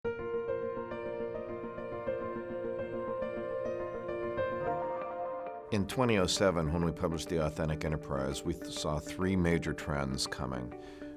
In 2007, when we published The Authentic Enterprise, we saw three major trends coming: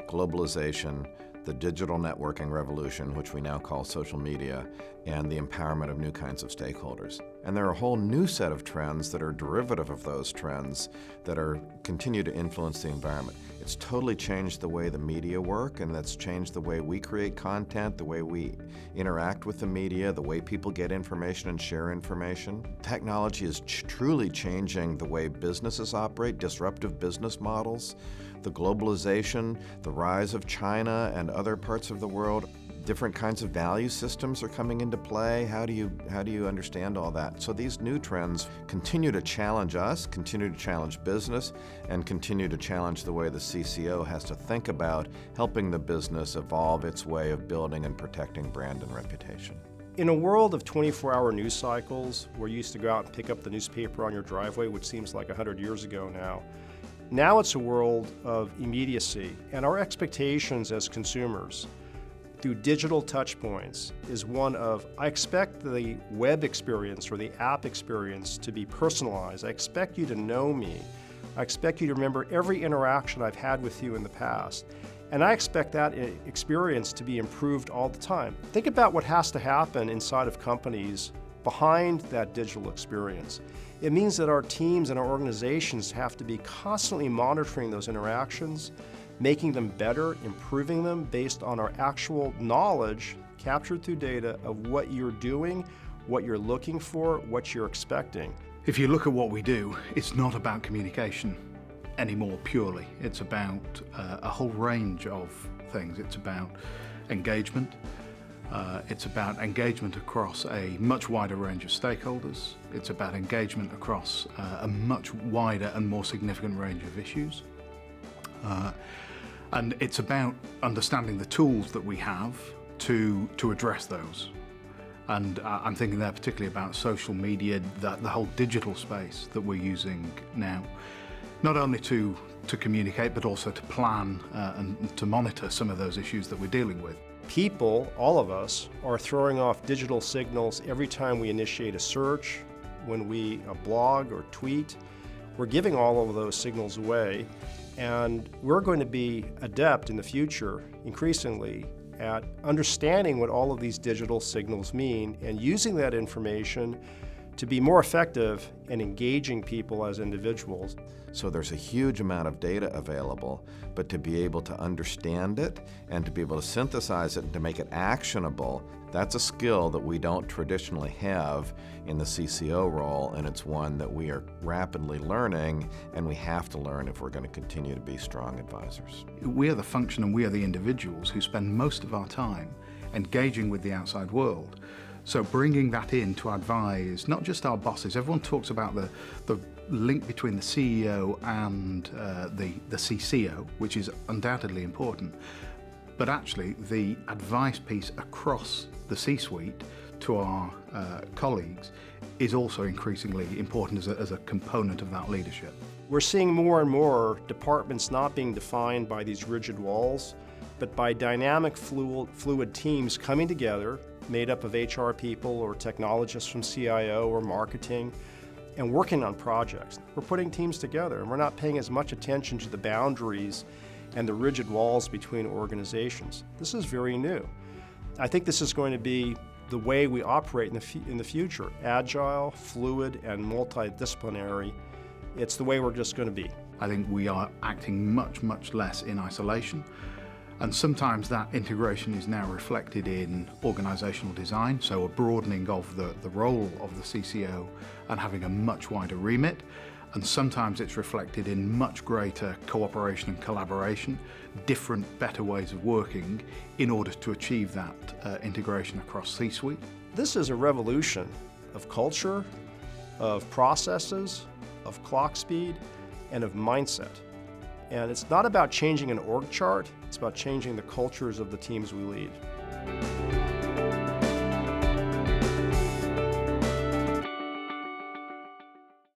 globalization, the digital networking revolution, which we now call social media, and the empowerment of new kinds of stakeholders. And there are a whole new set of trends that are derivative of those trends that continue to influence the environment. It's totally changed the way the media work, and that's changed the way we create content, the way we interact with the media, the way people get information and share information. Technology is truly changing the way businesses operate, disruptive business models, the globalization, the rise of China and other parts of the world. Different kinds of value systems are coming into play. How do you understand all that? So these new trends continue to challenge us, continue to challenge business, and continue to challenge the way the CCO has to think about helping the business evolve its way of building and protecting brand and reputation. In a world of 24-hour news cycles, where you used to go out and pick up the newspaper on your driveway, which seems like 100 years ago now it's a world of immediacy, and our expectations as consumers through digital touch points is one of, I expect the web experience or the app experience to be personalized. I expect you to know me. I expect you to remember every interaction I've had with you in the past. And I expect that experience to be improved all the time. Think about what has to happen inside of companies behind that digital experience. It means that our teams and our organizations have to be constantly monitoring those interactions, making them better, improving them based on our actual knowledge captured through data of what you're doing, what you're looking for, what you're expecting. If you look at what we do, it's not about communication anymore purely. It's about a whole range of things. It's about engagement. It's about engagement across a much wider range of stakeholders. It's about engagement across a much wider and more significant range of issues. And it's about understanding the tools that we have to address those. And I'm thinking there particularly about social media, the whole digital space that we're using now, not only to communicate, but also to plan and to monitor some of those issues that we're dealing with. People, all of us, are throwing off digital signals every time we initiate a search, when we blog or tweet. We're giving all of those signals away, and we're going to be adept in the future, increasingly, at understanding what all of these digital signals mean and using that information to be more effective in engaging people as individuals. So there's a huge amount of data available, but to be able to understand it and to be able to synthesize it and to make it actionable, that's a skill that we don't traditionally have in the CCO role, and it's one that we are rapidly learning, and we have to learn if we're going to continue to be strong advisors. We are the function and we are the individuals who spend most of our time engaging with the outside world. So bringing that in to advise not just our bosses. Everyone talks about the link between the CEO and the CCO, which is undoubtedly important. But actually, the advice piece across the C-suite to our colleagues is also increasingly important as a component of that leadership. We're seeing more and more departments not being defined by these rigid walls, but by dynamic, fluid teams coming together, made up of HR people or technologists from CIO or marketing, and working on projects. We're putting teams together, and we're not paying as much attention to the boundaries and the rigid walls between organizations. This is very new. I think this is going to be the way we operate in the future. Agile, fluid, and multidisciplinary. It's the way we're just going to be. I think we are acting much, much less in isolation. And sometimes that integration is now reflected in organizational design, so a broadening of the role of the CCO and having a much wider remit. And sometimes it's reflected in much greater cooperation and collaboration, different, better ways of working in order to achieve that integration across C-suite. This is a revolution of culture, of processes, of clock speed, and of mindset. And it's not about changing an org chart, it's about changing the cultures of the teams we lead.